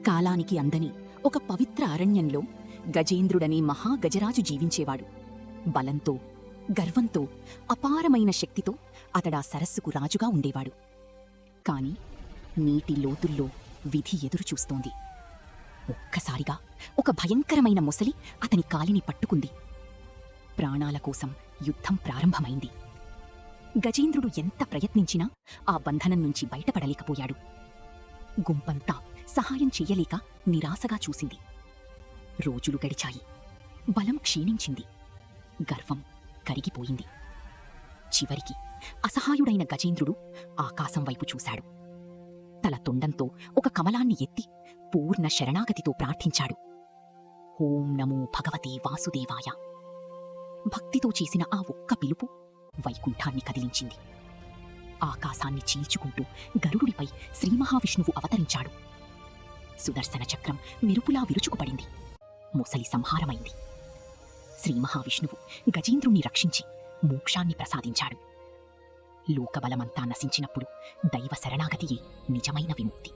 కాలానికి అందని ఒక పవిత్ర అరణ్యంలో గజేంద్రుడనే మహాగజరాజు జీవించేవాడు. బలంతో, గర్వంతో, అపారమైన శక్తితో అతడా సరస్సుకు రాజుగా ఉండేవాడు. కాని నీటి లోతుల్లో విధి ఎదురుచూస్తోంది. ఒక్కసారిగా ఒక భయంకరమైన మొసలి అతని కాలిని పట్టుకుంది. ప్రాణాల కోసం యుద్ధం ప్రారంభమైంది. గజేంద్రుడు ఎంత ప్రయత్నించినా ఆ బంధనం నుంచి బయటపడలేకపోయాడు. గుంపంతా సహాయం చెయ్యలేక నిరాశగా చూసింది. రోజులు గడిచాయి. బలం క్షీణించింది. గర్వం కరిగిపోయింది. చివరికి అసహాయుడైన గజేంద్రుడు ఆకాశం వైపు చూశాడు. తల తొండంతో ఒక కమలాన్ని ఎత్తి పూర్ణ శరణాగతితో ప్రార్థించాడు. ఓం నమో భగవతే వాసుదేవాయ. భక్తితో చేసిన ఆ ఒక్క పిలుపు వైకుంఠాన్ని కదిలించింది. ఆకాశాన్ని చీల్చుకుంటూ గరుడుడిపై శ్రీమహావిష్ణువు అవతరించాడు. సుదర్శన చక్రం మెరుపులా విరుచుకుపడింది. మొసలి సంహారమైంది. శ్రీమహావిష్ణువు గజేంద్రుణ్ణి రక్షించి మోక్షాన్ని ప్రసాదించాడు. లోకబలమంతా నశించినప్పుడు దైవ శరణాగతియే నిజమైన విముక్తి.